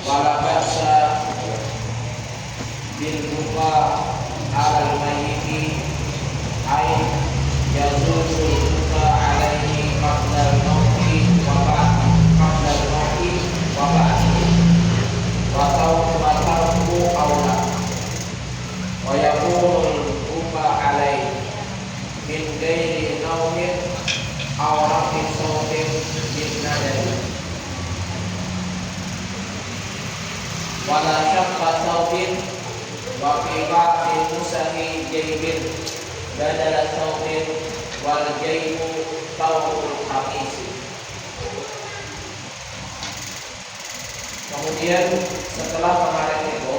wala ba'sa bil buka alal mayyiti ay yazuzu buka alaihi qabla al-mauti wa ba'di wa tarku aula wa yakunu buka alaihi min ghairi naumin aw rafin sautin min nadari wala syaqqa sautin wa fi ba'di musahi jaybin badala sautin wal jaybu tawul hamisi. Kemudian setelah kemarin itu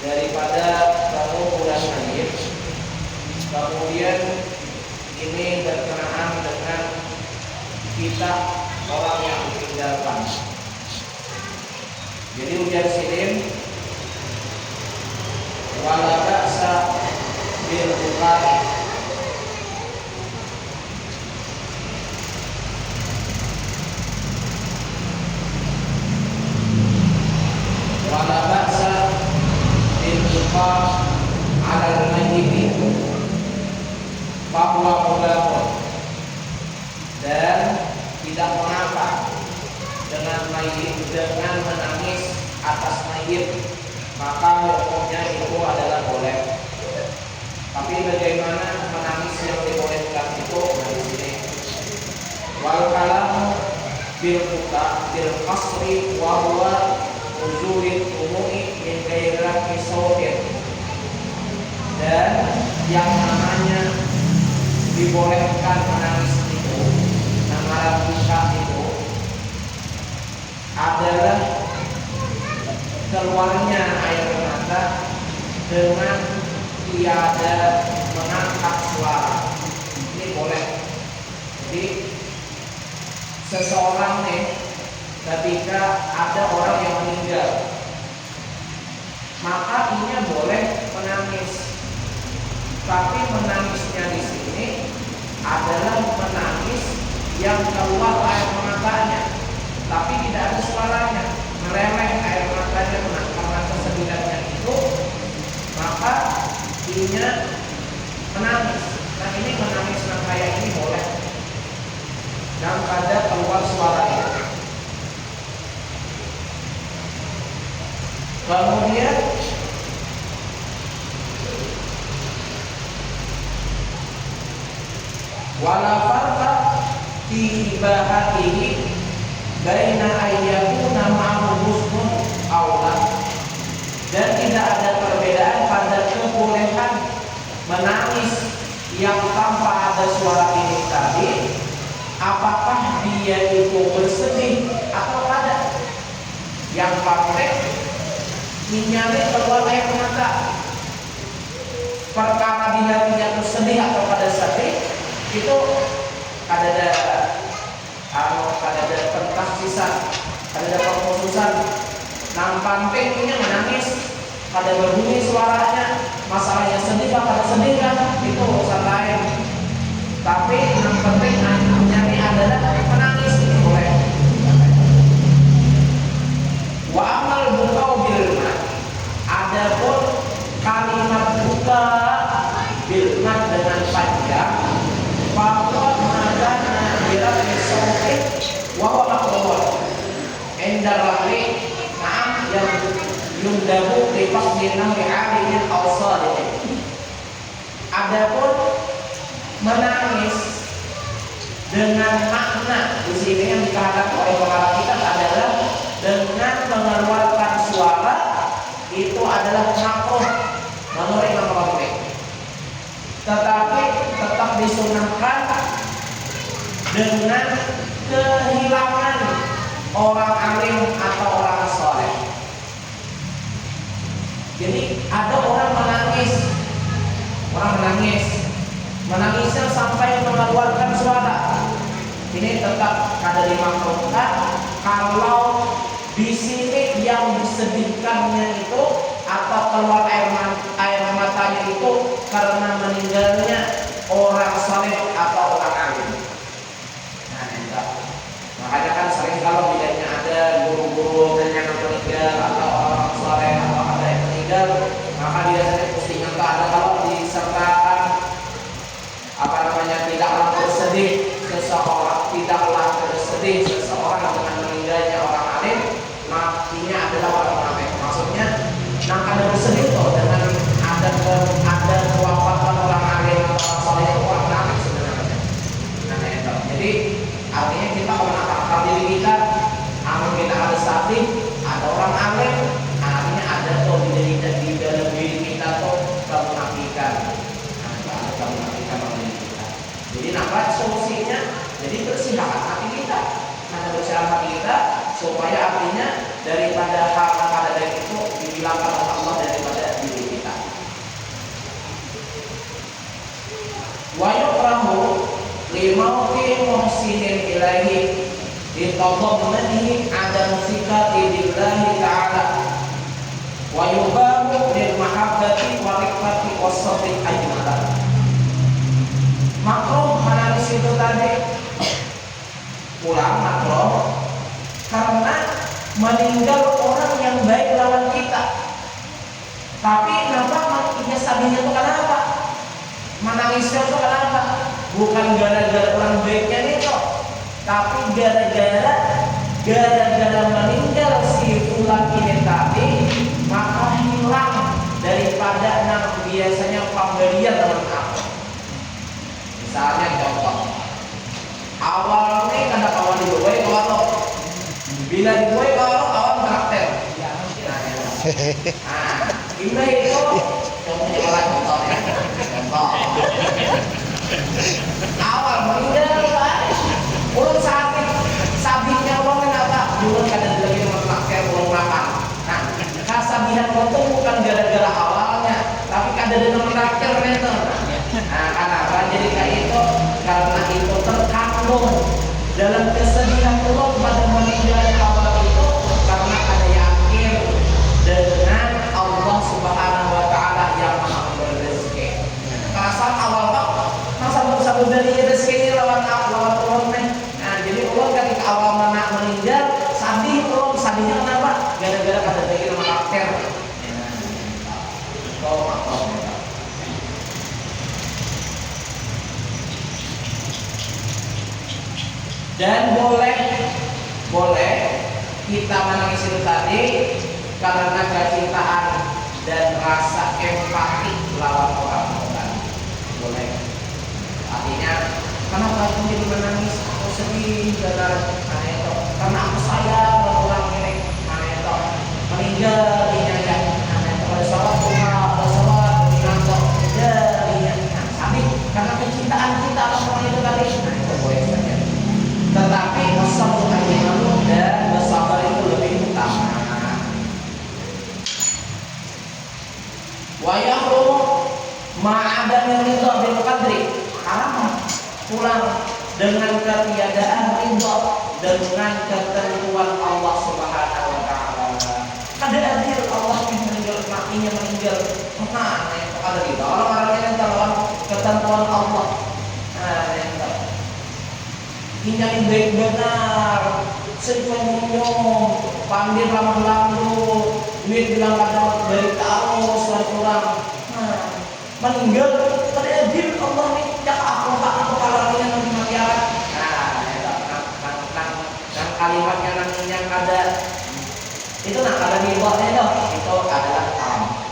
daripada pengukuran mayit, kemudian ini berkenaan dengan kita orang yang ditinggalkan. Jadi ujar sinin wala ba'sa bil bukhari wala ba'sa bil bukhari alal mayyit bahwa mubahun, dan tidak mengapa dengan mayit, dengan menangis atas mayit, maka hukumnya itu adalah boleh. Tapi bagaimana menangis yang dibolehkan itu? Nah, di sini wal kalam bil buka bil qasri wa huwa uzurin umui min ghairi sautin, dan yang namanya dibolehkan menangis itu, nama buka itu adalah keluarnya air mata dengan tiada mengangkat suara. Ini boleh. Jadi seseorang nih, ketika ada orang yang meninggal, maka ini boleh menangis. Tapi menangisnya di sini adalah menangis yang keluar air matanya, tapi tidak ada suaranya, meremeh air matanya karena kesedihannya itu, maka dia menangis. Nah, ini menangis yang kayak ini boleh, dan ada keluar suaranya. Kemudian wala farqa fi ibahatihi baina ayyakuna ma'ahu husnun aula, dan tidak ada perbedaan pada kebolehan menangis yang tanpa ada suara ini tadi, apakah dia itu bersedih atau ada. Yang pakai menyari keluar air mata, perkara dia tidak bersedih atau pada sedih, itu ada pentahsisan, ada pengkhususan. Nampan pentingnya menangis, pada berbunyi suaranya, masalahnya sedih pada sedih kan, itu urusan lain. Tapi yang penting nyari adalah menangis, ini boleh. Wa amal bukau bilmat, adapun kalimat buka bilmat dengan panjang, bahwa makna birafi sautin wa huwa maqbul inda rahli na'am yang yundabu li fasdina li alimin aw salihin. Adapun menangis dengan makna di sini yang dikatakan oleh pengarang kitab adalah dengan mengeluarkan suara, itu adalah makruh menurut Imam Rafi'i. Tetapi tetap disunahkan dengan kehilangan orang alim atau orang soleh. Jadi ada orang menangisnya sampai mengeluarkan suara. Ini tetap ada dimakruhkan kalau di sini yang disedihkannya itu atau keluar air matanya itu karena meninggalnya orang saleh atau orang alim. Nah, enggak. Makanya kan sering kalau bedanya ada guru-guru yang meninggal atau orang soleh atau ada yang meninggal, maka biasanya postingan itu ada kalau disertakan tidaklah bersedih seseorang dengan meninggalnya orang alim, artinya adalah orang munafik. Maksudnya nang ada bersedih kok dengan ada kewafatan orang alim atau orang soleh itu orang munafik sebenarnya. Nah itu. Jadi artinya kita menakar diri kita, amin kita ada sakit, ada orang alim, artinya ada tuh di dalam diri kita tuh kemunafikan. Nah itu ada kemunafikan dalam diri kita. Jadi apa solusinya? Jadi bersihkan hati kita, karena bersihkan hati kita supaya artinya daripada hal-hal ada dari itu dibilangkan oleh Allah daripada diri kita. Wa yukrahu limauti muhsinin ilahi ditadhammanihi adam sikati billahi ta'ala wa yubahu lil mahabbati wa rifqati was-sabri ajmala. Makruh menangis itu tadi pulang makruh karena meninggal orang yang baik lawan kita. Tapi kenapa sadihnya itu kenapa? Menangisnya itu kenapa? Bukan gara-gara orang baiknya itu, tapi gara-gara meninggal si fulan ini tadi, maka hilang daripada biasanya pemberian teman aku. Misalnya contoh, awalnya kada kawan dibuai kalau bila dibuai kalau awal karakter. Nah, ini itu contohnya kalau contohnya contoh. Awal meninggal ulun sabihnya ulun kenapa? Ulun kada lagi nomor karakter ulun makan. Nah, kasabihan ulun itu bukan gara-gara awalnya, tapi kada ada nomor karakter itu. Nah, kenapa? Jadi kayak itu karena itu terkandung dalam kesedihan ulun pada meninggal awal itu karena ada yakin dengan Allah Subhanahu wa taala yang Maha memberi rezeki. Perasaan awal kok masa dari rezeki ini lawan ulun nih. Nah, jadi ulun ketika awal meninggal sadihnya kenapa? Gara-gara kada lagi nama karakter. Dan boleh kita menangis itu tadi karena kecintaan dan rasa empati lawan orang boleh. Artinya kenapa aku jadi menangis? Aku sedih karena aku sayang sama orang ini. Itu meninggal dinyanya. Itu ada sholat duha, ada sholat dinanto jarinya. Sadih karena kecintaan kita sama orang itu tadi. Itu boleh saja. Tetapi wasabru ajmalu dan bersabar itu lebih utama. Wa yahrumu ma'adami ridha bil qadri, haram pulang dengan ketiadaan ridha dengan ketentuan Allah Subhanahu wa taala. Kada adil Allah yang meninggal matinya meninggal. Nah, itu ada ridha. Orang-orang yang lawan ketentuan Allah. Nah, itu ini baik benar, senyum, pandir ramah lalu, duit bilang kadang dari tahu suatu orang. Nah, meninggal pada adil Allah nih, cak aku kalau yang mati alat. Nah, kalimatnya yang ada itu ada di bawahnya itu adalah haram.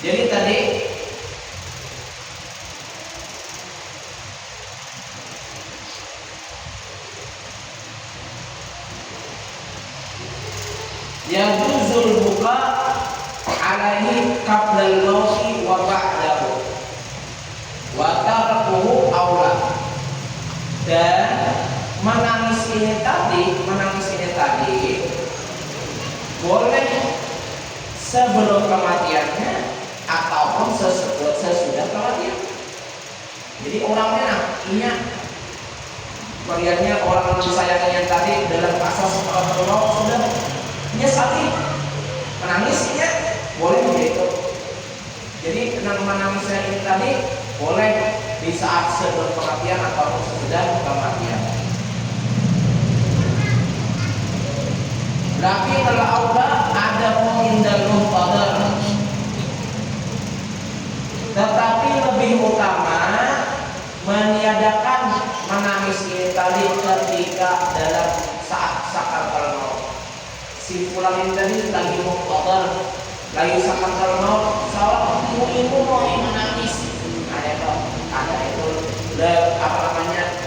Jadi tadi yang juzul buka alaihi qabla al-mauti wa ba'dahu wa tarkuhu aula. Dan menangis ini tadi boleh sebelum kematiannya ataupun sesudah kematian. Jadi orangnya melihatnya orang disayangnya tadi dalam kasus sudah menyesali menangisnya boleh begitu. Jadi menangisnya ini tadi boleh di saat sebelum kematian ataupun sesudah kematian. Lakin al-aula ada indal muhtadar, tetapi lebih utama meniadakan menangis ini tadi ketika dalam saat sakaratul maut. Si fulan ini tadi lagi muhtadar, lagi sakaratul maut, seorang ibu mau menangis. Ada itu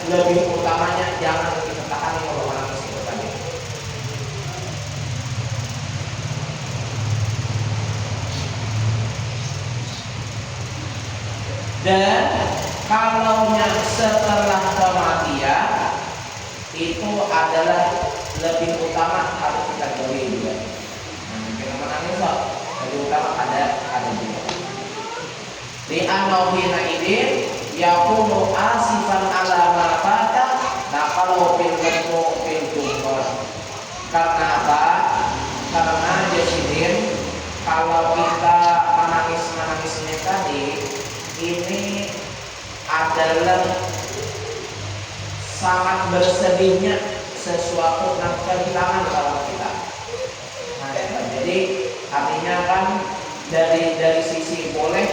lebih utamanya jangan kita tahan kalau menangis itu tadi. Dan kalaunya setelah kematian itu adalah lebih utama harus kita jauhi juga. Kita menangis kok lebih utama ada juga. Di anauhina ini yakunu asifan ala ma fata naqalu fil jumhur. Karena apa? Karena jasidin kalau kita menangis-menangisnya tadi ini adalah sangat bersedihnya sesuatu yang kehilangan kalau kita. Nah, jadi artinya kan dari sisi boleh.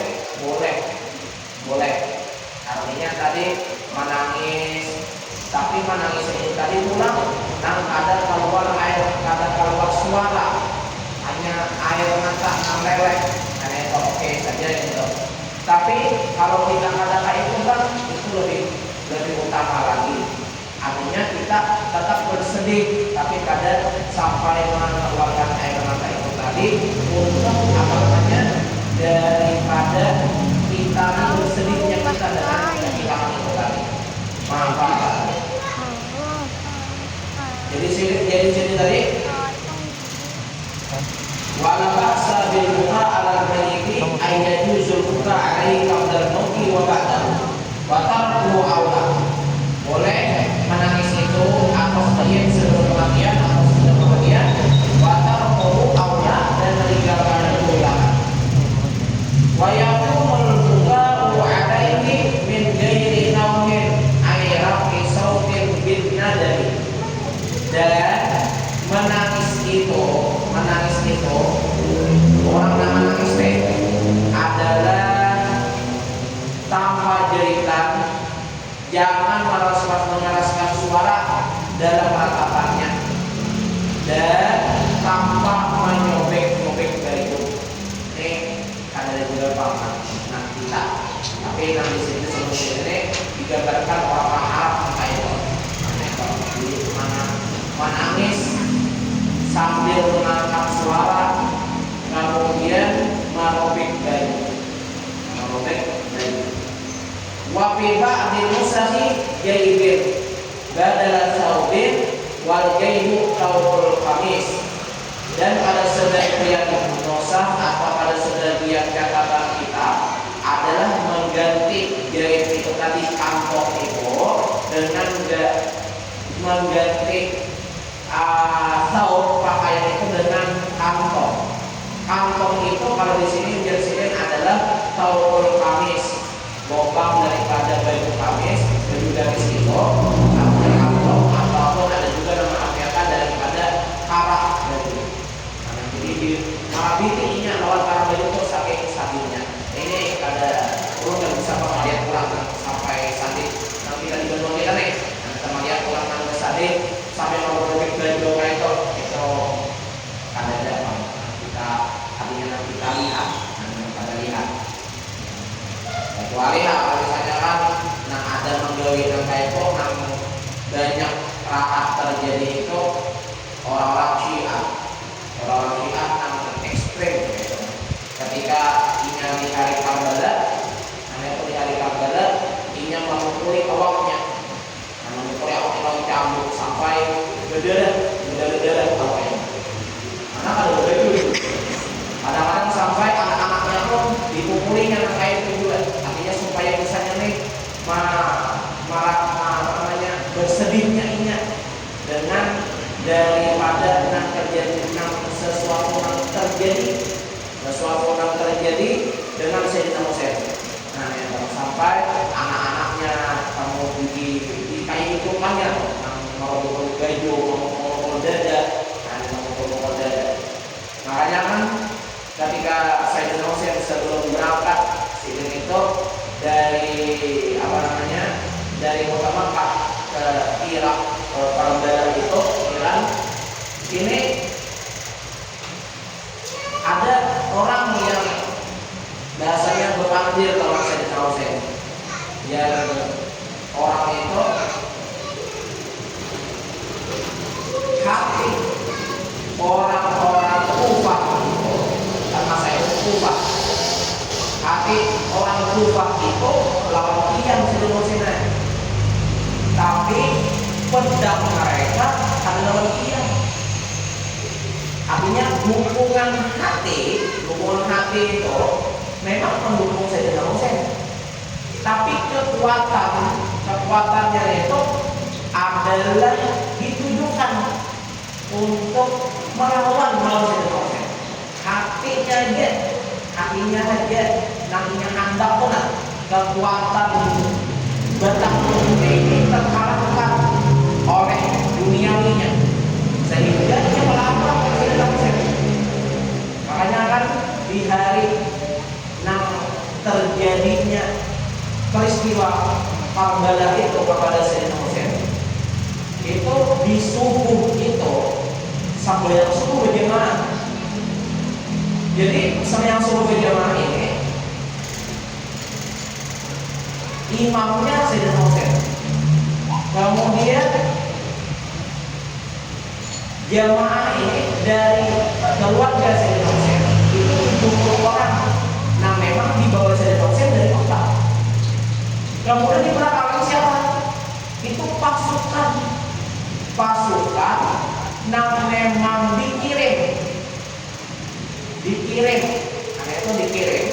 Artinya tadi menangis, tapi menangis ini tadi pulang dan ada keluar air, ada keluar suara, hanya air mata meleleh. Nah, itu oke saja itu. Tapi kalau kita katakan itu kan itu lebih utama lagi. Artinya kita tetap bersedih, tapi kadang sampai mengeluarkan air mata itu tadi untuk apa namanya daripada kita bersedihnya kita dengan kehilangan itu tadi. Manfaat. Jadi tadi wala ba'sa bil buka ala mayyiti ay yajuzul buka alaihi qabla al-mauti wa ba'dahu wa tarkuhu aula. Boleh menangis itu atau sebagian sebelum kematian atau sesudah kematian, wa tarkuhu aula, dan meninggalkan itu ulama. Wa yaqumul buka'u alaihi min ghairi naumin ay rafi sautin bin nadari. Dan menangis itu orang yang menangis adalah tanpa jeritan, jangan mengeraskan suara dalam ratapannya, dan tanpa menyobek baju. Ini ada juga paman. Nah kita, tapi nanti sini sebenarnya digambarkan orang Arab kayak itu. Jadi menangis sambil mengangkat suara, kemudian merobek baju. Wa fi ba'di nusahi jaybin badala saubin wal jaybu taul qamis. Dan pada sebagian nusah atau pada sebagian catatan kita adalah mengganti jayb itu tadi kantong itu dengan mengganti saub pakaian itu dengan kantong. Kantong itu kalau di sini jersey adalah taul qamis, lubang daripada baju kamis, baju gamis itu, atau kantong ataupun ada juga nama artikan daripada karak baju. Nah, jadi di mabitinya lawan karak baju itu saking-sakingnya. Ini ada perlu yang bisa lihat ulang sampai sadik. Nanti kita dibantu kita nih. Kita lihat ulang sampai sadik sampai merobek baju kayak itu ada apa? Kita artinya nanti kita lihat, kita lihat. Kecuali kalau misalnya kan ada menggawi yang kayak itu banyak rakat terjadi itu orang-orang Syiah yang ekstrem gitu. Ketika ingin di hari Karbala, di hari Karbala ingin memukuli awaknya, cambuk sampai berdarah awaknya. Karena kalau begitu, kadang-kadang sampai anak-anaknya pun dipukulinya kayak itu juga. Supaya misalnya nih bersedihnya ingat dengan daripada sesuatu yang terjadi dengan Sayyidina Husain. sampai anak-anaknya kamu di kayak hitungannya mau baju mau dada mau dada. Makanya kan ketika saya Hussein sebelum berangkat sidin itu dari kota Makkah ke Irak, ke Karbala itu Iran, ini ada orang yang bahasanya berpandir kalau saya Hussein. Ya, orang itu hati orang-orang Kufah, karena saya Kufah, hati orang Kufah itu lawan Qiyam Sayyidina Hussein, tapi pedang mereka ada lawan Qiyam. Artinya hubungan hati itu memang mendukung Sayyidina Hussein, tapi kekuatannya itu adalah ditujukan untuk melawan Sayyidina Hussein. Hatinya aja namanya hendak punah, kekuatan batang ini terkalahkan oleh duniawinya, sehingga dia melawan Sayyidina Hussein. Makanya kan di hari terjadinya peristiwa Karbala itu kepada Sayyidina Hussein, itu di subuh itu sambil subuh bagaimana? Jadi sembahyang subuh berjamaah ini imamnya Sayyidina Hussein, kemudian jamaah ini dari keluarga Sayyidina Hussein itu 70 orang. Nah, memang dibawa Sayyidina Hussein dari kota. Kemudian di belakang siapa? Itu pasukan yang memang dikirim, karena itu dikirim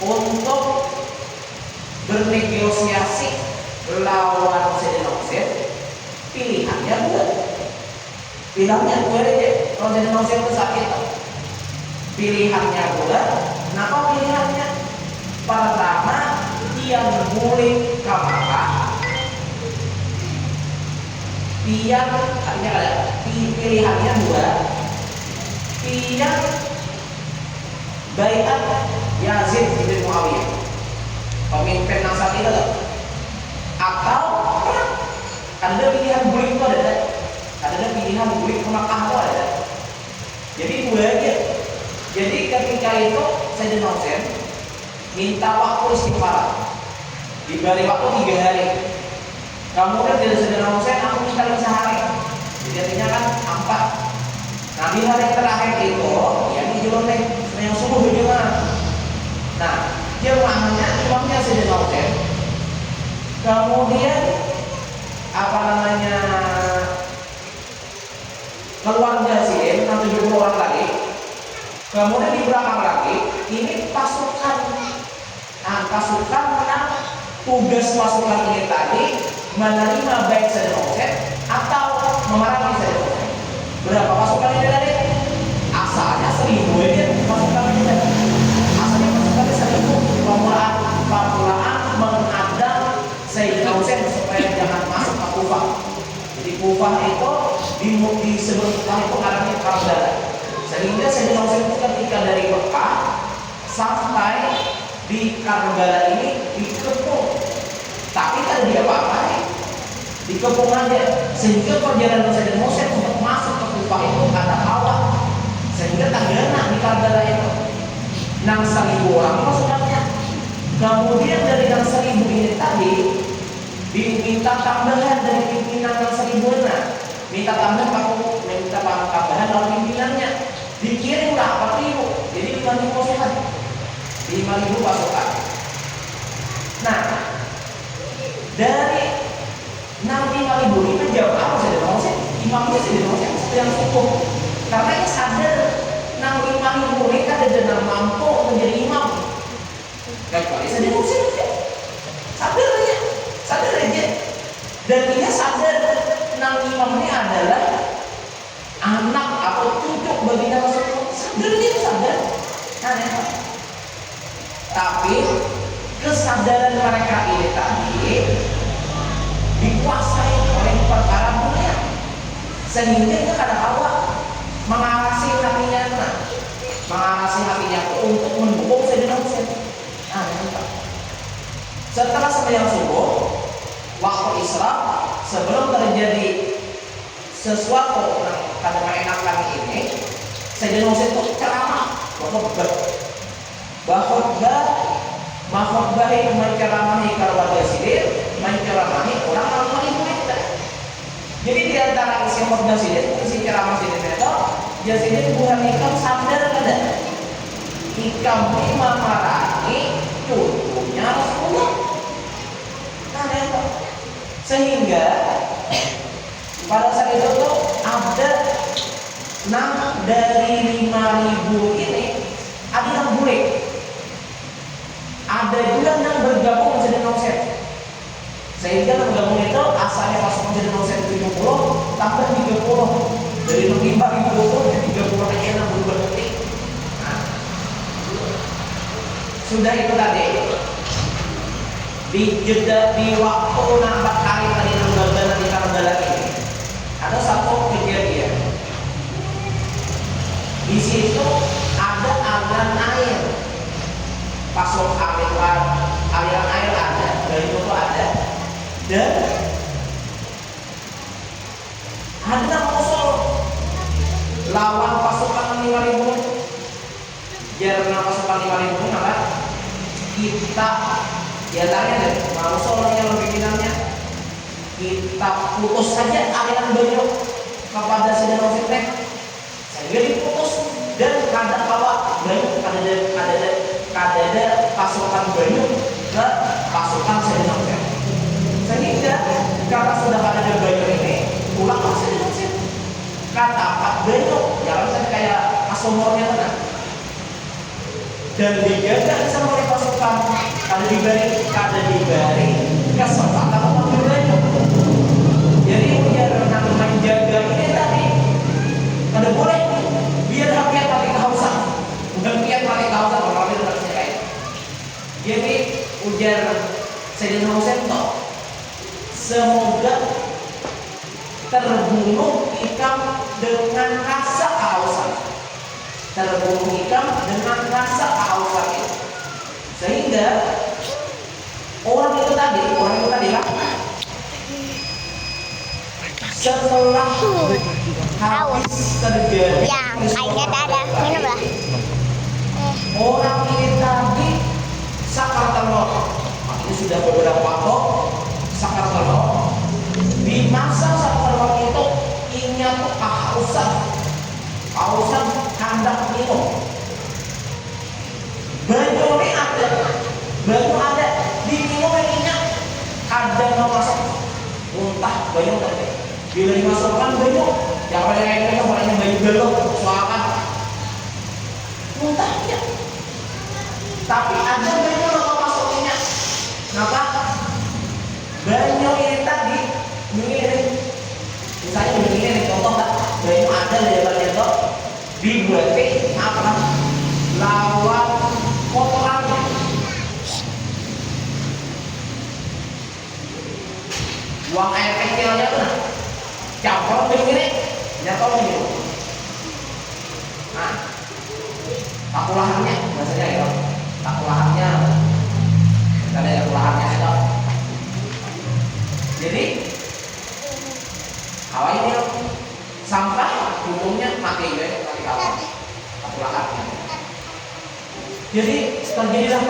untuk bernegosiasi lawan Sayyidina Hussein. Pilihannya dua aja. Kalau Sayyidina Hussein itu sakit, pilihannya dua. Kenapa pilihannya? Pertama, dia boleh ke Makkah. Artinya ada pilihannya dua. Dia baiat Yazid bin Muawiyah, pemimpin yang saat itu, atau ada pilihan boleh itu ada pilihan boleh ke Makkah itu ada. Jadi dua aja. Jadi ketika itu Sayyidina Hussein minta waktu istighfar, diberi waktu 3 hari. Kemudian dari Sayyidina Hussein aku minta sehari. Jadi artinya kan 4. Nah, di hari terakhir itu yang dijolong yang subuh bagaimana? Nah, imamnya Sayyidina Hussein. Kemudian keluarga Sayyidin 70 orang lagi. Kemudian di belakang lagi ini pasukan tugas pasukan ini tadi menerima baik Sayyidina Hussein atau memerangi Sayyidina Hussein. Berapa pasukan ini tadi? Asalnya 1000 ini pasukan ini tadi. Asalnya pasukan 1000 pemulaan menghadang Sayyidina Hussein supaya jangan masuk ke Kufah. Jadi Kufah itu di sebelum Kufah itu namanya Karbala. Sehingga Sayyidina Hussein itu ketika dari Mekah sampai di Karbala ini dikepung, tapi tidak diapa-apain, dikepung aja. Sehingga perjalanan Sayyidina Hussein untuk masuk ke Kufah itu ada awak, sehingga tak kena di Karbala itu. 1000 orang pasukannya. Kemudian dari 1000 ini tadi diminta tambahan dari pimpinan 1000 minta tambahan oleh pimpinannya, dikirimlah 4000, jadi 5000 pasukan. 5000 pasukan. Nah, dari 5000 ini jawab apa Sayyidina Hussein? Imamnya Sayyidina Hussein yang cukup, karena dia sadar 5000 ini kan tidak mampu menjadi imam. Kecuali Sayyidina Hussein sadar aja, dan dia sadar 6 imam ini adalah anak atau cucu bagi Rasulullah. Sadar. Tapi kesadaran mereka ini tadi dikuasai oleh perkara dunia, sehingga dia kadang awal mengawasi hatinya untuk mendukung Sayyidina Husain. Setelah sembahyang subuh, waktu Isra, sebelum terjadi sesuatu yang kadang mengenakan ini, Sayyidina Husain itu ceramah, bahwa menceramahi keluarga Sidir, menceramahi orang murid. Jadi di antara isi khutbah Sidir, isi ceramah Sidir itu, dia Sidir bukan ikam sadar kada. Ikam ini memarahi cucunya Rasulullah. Nah, sehingga pada saat itu tuh ada dari 5.000 ini ada yang bule. Ada juga yang bergabung dengan Sayyidina Husain. Sehingga yang bergabung itu asalnya pasukan Sayyidina Husain 70 tambah 30. Dari 5.020 jadi 30 aja yang berubah detik. Nah, sudah itu tadi di jeda di waktu nampak kali tadi nambah di Karbala ini ada satu kejadian. Di situ ada aliran air. Pasok aliran air ada, dari itu ada, dan ada musuh lawan pasukan 5.000. Karena pasukan 5.000 apa? Kita diantaranya deh, musuh yang lebih pinangnya, kita putus saja aliran banyu kepada Sayyidina Husain, sehingga diputus dan kada kawa banyu ada pasukan banyu ke pasukan Sayyidina Husain, sehingga karena sudah ada banyu ini pulanglah Sayyidina Husain kata Pak banyu jangan sampai kayak asumornya tenang dan digagal sama oleh pasukan ada diberi kesempatan untuk banyu. Jadi biar menjaga ini tadi kada boleh biar rakyat mati kehausan, bukan biar mati kehausan orang itu harus kayak. Jadi ujar Sayyidina Husain toh, semoga terbunuh ikam dengan rasa kehausan, itu, sehingga orang itu tadi lah setelah habis terjadi yang airnya ada minum lah. Orang ini tadi sakaratul maut. Ini sudah beberapa waktu sakaratul maut. Di masa sakaratul maut itu ingat tuh kehausan hendak minum. Banyu ada, diminum yang ingat ada mau masuk muntah banyu tadi. Bila dimasukkan banyu, yang paling enak orangnya banyu belok, soalkan muntahnya. Tapi ada banyu mau masuknya. Kenapa? Banyu ini tadi mirip, misalnya begini contoh kan, banyu ada lebarnya itu dibuat apa? Lawan kotorannya. Buang air kecilnya tuh nah, campur begini, jatuh begini. Nah, takulahannya biasanya ya, takulahannya, ada takulahannya itu. Jadi awal ini sampai ujungnya mati kawan, takulahannya. Jadi terjadilah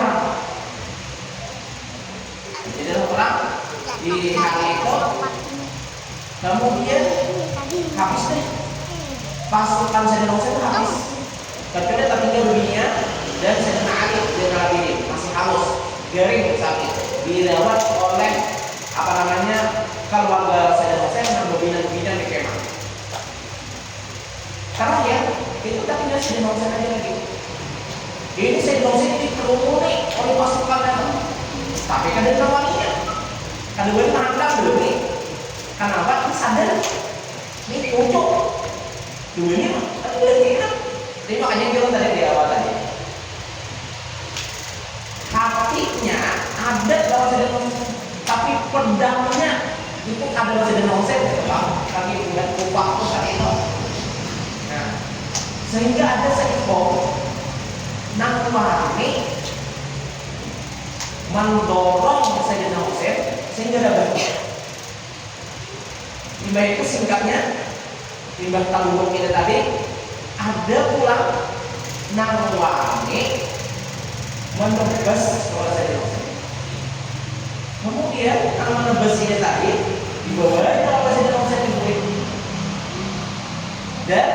perang di hari itu. Kemudian habis deh pasukan Sayyidina Husain habis, kecuali tertinggal dunia dan Sayyidina Ali Zainal Abidin masih halus garing saat itu dirawat oleh keluarga Sayyidina Husain yang berbinan di kemah. Karena ya itu tak tinggal Sayyidina Husain aja lagi. Ini Sayyidina Husain dikerumuni oleh pasukan yang tapi kada nawaninya, kada boleh menangkap dulu nih. Kenapa? Ini sadar, ini ucuk dulu ini mah, kada boleh tidak. Jadi makanya bilang tadi di awal tadi, hatinya pedangnya itu ada Sayyidina Husain kaki buat kupak tuh kali itu. Nah, sehingga ada seekor nang wani mendorong Sayyidina Husain sehingga dapat. Limbah itu singkatnya, limbah talubuk kita tadi, ada pula nang wani menebas sekolah Sayyidina Husain. Kemudian nang menebas ini tadi dibawa oleh Sayyidina Husain di bukit. Dan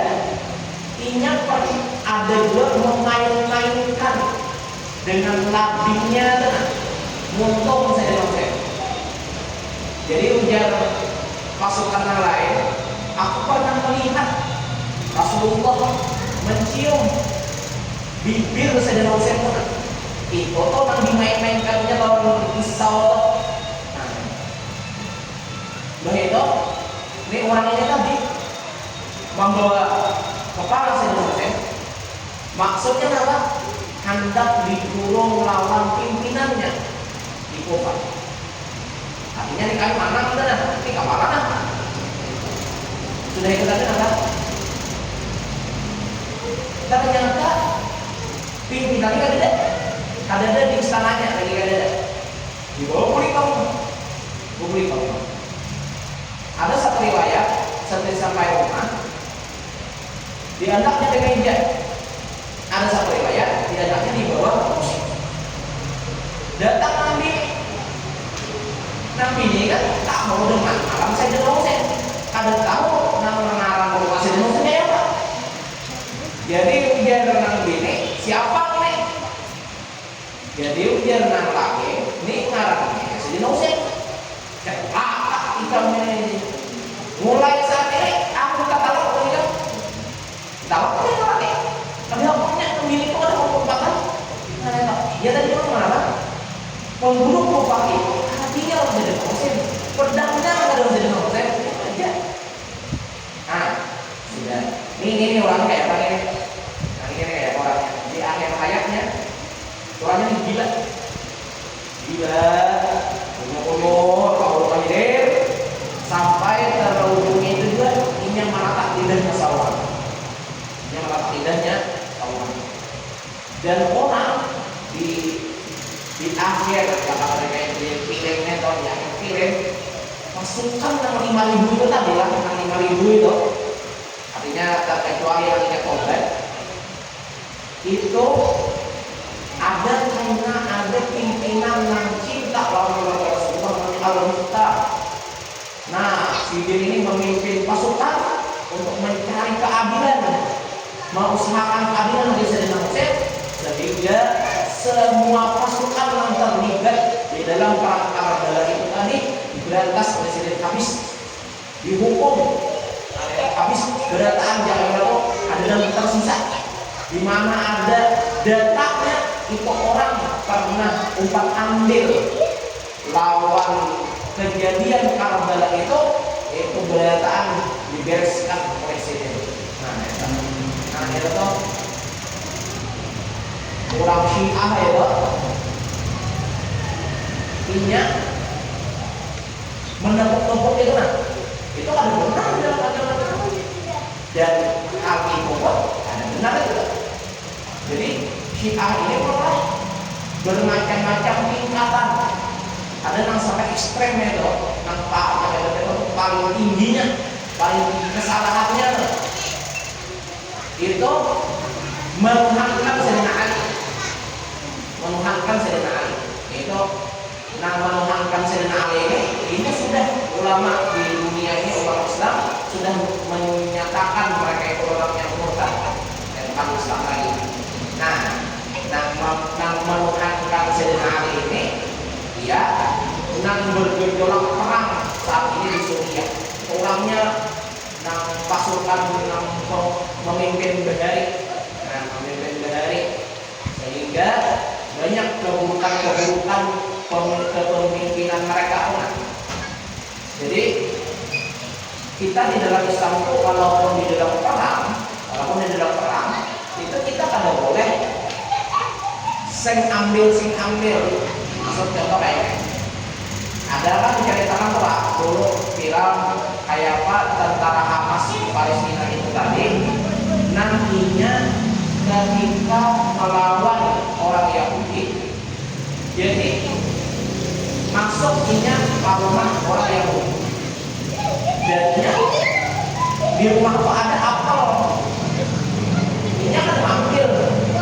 ingat ada juga memain-mainkan dengan labingnya tenang untuk Sayyidina Husain. Jadi ujar pasukan yang lain, aku pernah melihat Rasulullah mencium bibir Sayyidina Husain tenang. Itu tuh yang dimain-mainkannya lawan pisau. Nah, begitu ini orang ini tadi membawa kepala Sayyidina Husain, maksudnya apa? Hendak dikurung lawan pimpinannya di Kufah. Artinya di kayu mana udah dah, ini kapalan dah. Sudah ikut tadi apa? Ternyata pimpinannya ada di istananya lagi ada. Dibawa pulih kamu. Ada satu riwayat seperti sampai rumah. Dianaknya di meja. Ada satu riwayat dianaknya di bawah kursi. Datang Nabi ini kan tak mau dengan alam Sayyidina Husain. Kadang tahu ngarang rumah Sayyidina Husain ya Pak. Jadi ujar Nabi ini siapa nih? Jadi ujar Nabi ini ngarangnya Sayyidina Husain. Cepat hitamnya ini. Mulai saat ini aku kata lo ini kan. Tahu kan ini lagi? Tapi hukumnya pemilik itu ada hukum bakal. Ya tadi orang mana? Pembunuh Kufah itu hatinya harus jadi Husain, pedangnya ada Sayyidina Husain aja. Ah, sudah. Ini orang kayak apa ini? Nah, ini kayak orangnya di akhir hayatnya, orangnya ini gila, umur kaum sampai terujungnya itu juga ini yang meletak lidahnya sawah. Yang meletak lidahnya sawah. Dan orang di akhir kata mereka yang di filmnya atau di akhir film pasukan yang 5.000 itu tadi lah, yang 5.000 itu artinya terkecuali yang ingat obat itu ada karena ada pimpinan yang cinta lawan Rasulullah al-Musta. Nah, si Din ini memimpin pasukan untuk mencari keadilan, mengusahakan keadilan bagi Sayyidina Husain sehingga semua pasukan yang terlibat di dalam perang Karbala itu tadi diberantas oleh Sayyidina Habis, dihukum oleh Habis berataan jangan lalu ada yang tersisa di mana ada datanya itu orang pernah umpat ambil lawan kejadian Karbala itu berataan dibereskan oleh Sayyidina. Nah itu tuh orang Syiah itu inya menepuk-nepuk itu nah itu ada benar dalam agama dan kaki pokok ada benar itu. Jadi Syiah ini mulai bermacam-macam tingkatan, ada yang sampai ekstrem itu nampak ada paling tingginya, paling tinggi kesalahannya itu menghantam Sayyidina Ali. Menuhankan Sayyidina Ali itu menuhankan Sayyidina Ali ini sudah ulama di dunia ini, ulama Islam sudah menyatakan mereka itu orang yang murtad dan bukan Islam lagi. Nah, menuhankan Sayyidina Ali ini dia bergejolak perang saat ini di Suriah. Orangnya pasukan memimpin Bahari, sehingga banyak keburukan kepemimpinan mereka. Jadi kita di dalam Islam itu walaupun di dalam perang itu kita kada boleh sing ambil maksud contoh kayak ada Ada kan diceritakan tuh Pak, dulu viral kayak apa tentara Hamas di Palestina itu tadi, nantinya ketika melawan orang Yahudi, jadi masuknya ke rumah orang Yahudi, jadinya di rumah tuh ada apel, ini akan ambil,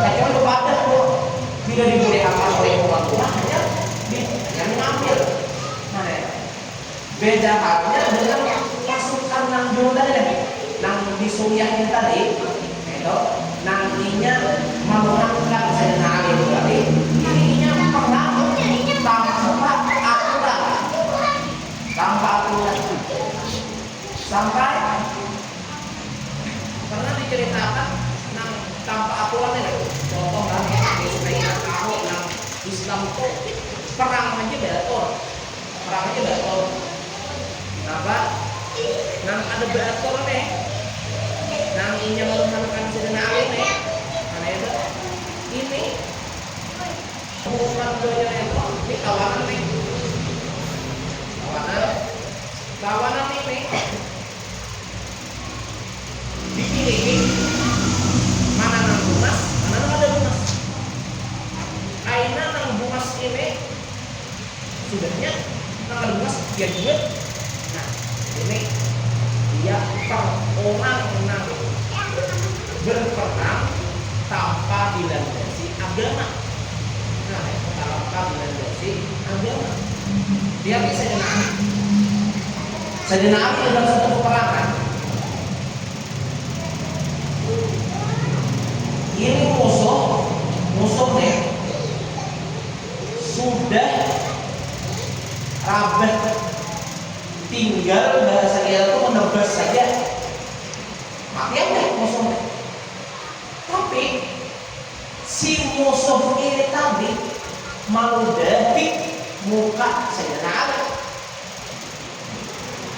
kacau itu padat tuh, bila diberi apel oleh orang tua hanya ngambil. Nah, ya. Beda halnya dengan pasukan nang dulu tadi deh, nang di Suriah tadi, itu nantinya mengangkat Sayyidina Ali itu tadi, ininya perang tanpa aturan, sampai pernah diceritakan nang tanpa aturan itu, contoh kan supaya tahu nang Islam itu perang aja betul, kenapa? Nang ada betul nih, nang ini menggunakan Sayyidina Ali nih, karena itu ini bukan doanya itu, ini kawanan nih, kawanan ini dipilih mana nang bumas, mana nang ada bumas, aina nang bumas ini sudahnya nang ada bumas dia duit. Nah ini dia orang nang berperang tanpa dilandasi agama. Nah tanpa dilandasi agama dia bisa Sayyidina Ali dalam satu peperangan ini musuhnya sudah rabah, tinggal bahasa dia itu menebas saja mati deh musuhnya. Tapi si musuh ini tadi meludahi muka Sayyidina Ali.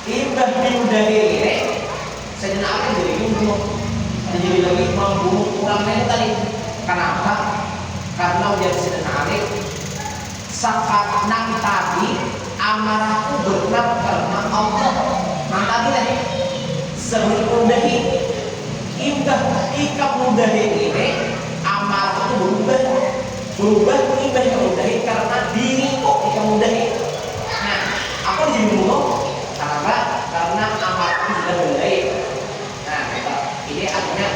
Imbah diludahi ini Sayyidina Ali jadi lagi membunuh orang lain tadi. Kenapa? Karena ujar Sayyidina Ali, saat nang tadi amarahku berat karena Allah. Nang tadi sebelum meludahi, imbah ikap meludahi ini amarahku berubah imbah meludahi karena diriku ikap meludahi. Nah, aku jadi bunuh karena amarahku sudah meludahi. Nah, ini artinya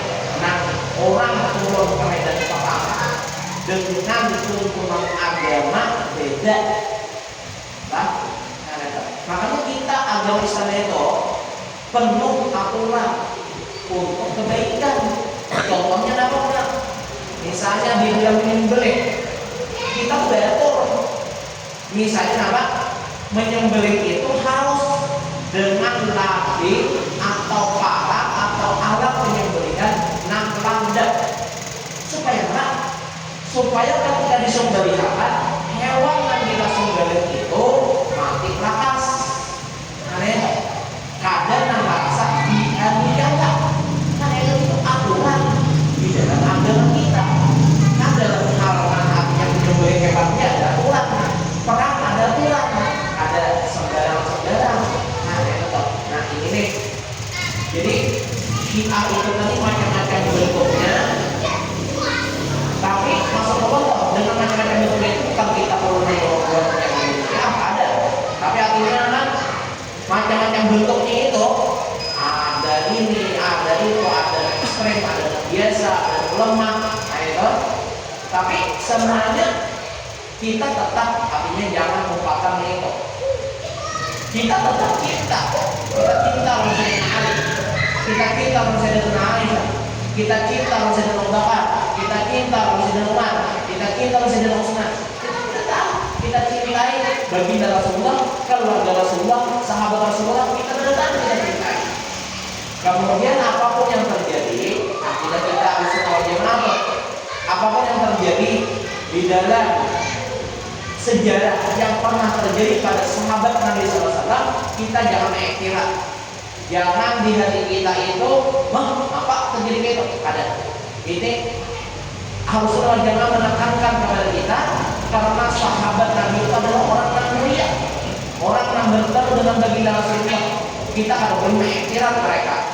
orang turun ke medan perang dengan tuntunan agama beda. Makanya kita agama Islam itu penuh aturan untuk kebaikan. Contohnya apa? Misalnya di dalam menyembelih kita beratur. Misalnya apa? Menyembelih itu harus dengan latih atau parang atau alat penyembelihan nang landak supaya apa? Supaya ketika disembelihan hewan yang kita sembelih itu mati lakas. Aneh, kadang nang rasa dianiaya. Karena itu aturan di dalam agama kita. Kan dalam hal yang menyembelih hewannya ada aturan, perang ada aturan, ada sembarang. Nah ini nih. Jadi Syiah itu tadi macam-macam bentuknya, tapi masuk Allah dengan macam-macam bentuknya itu bukan kita perlu buat yang Indonesia ada, tapi artinya kan macam-macam bentuknya itu ada ini, ada itu, ada ekstrem, ada biasa, ada lemah, nah itu. Tapi semuanya kita tetap artinya jangan melupakan itu. Kita tetap cinta sama Sayyidina Ali, kita cinta sama Sayyidina Aisyah, kita cinta sama Sayyidina Abu Bakar, kita cinta sama Sayyidina Umar, kita cinta sama Sayyidina Utsman. Kita cintai baginda Rasulullah, keluarga Rasulullah, sahabat Rasulullah, kita tetap kita cintai. Kemudian apapun yang terjadi, tidak kita harus tahu jangan apapun yang terjadi di dalam sejarah yang pernah terjadi pada sahabat Nabi SAW, kita jangan iktiraf. Jangan di hati kita itu, apa terjadi itu? Ada. Ini harusnya jangan menekankan kepada kita, karena sahabat Nabi itu adalah orang yang mulia, orang dan baginda Rasulullah, kita harus mengiktiraf mereka.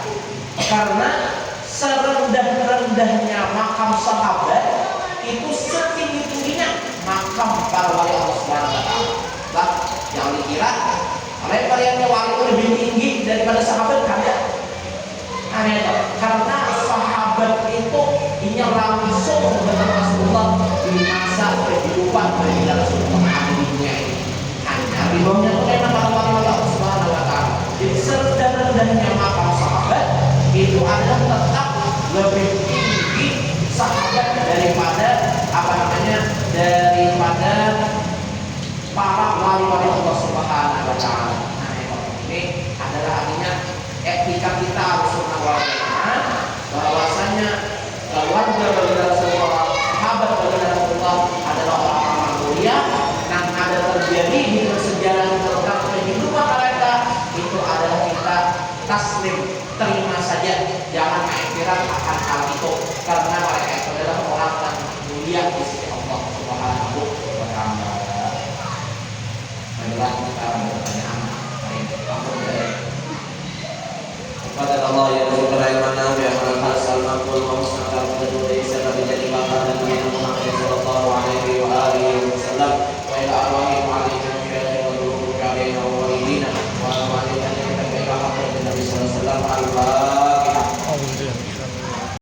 Karena serendah-rendahnya makam sahabat itu setinggi-tingginya makam para wali Allah Subhanahu wa taala. Lah, yang dikira kalian wali itu lebih tinggi daripada sahabat kalian. Aneh itu. Karena sahabat itu inya langsung dengan Rasulullah di masa kehidupan baginda Rasulullah di dunia ini. Hanya di bawahnya itu memang para wali Allah Subhanahu wa taala. Jadi serendah-rendahnya makam sahabat itu adalah tetap lebih tinggi sahabat daripada daripada para wali-wali Allah Subhanahu wa taala. Nah, ini adalah artinya etika kita harus wal jamaah, bahwasanya keluarga baginda Rasulullah, sahabat baginda Rasulullah adalah orang-orang mulia, yang ada terjadi di sejarah tentang kehidupan mereka itu adalah kita taslim, terima saja, jangan mengiktiraf akan hal itu, karena mereka itu adalah orang yang mulia di sisi Allah Subhanahu wa taala. Baiklah, kita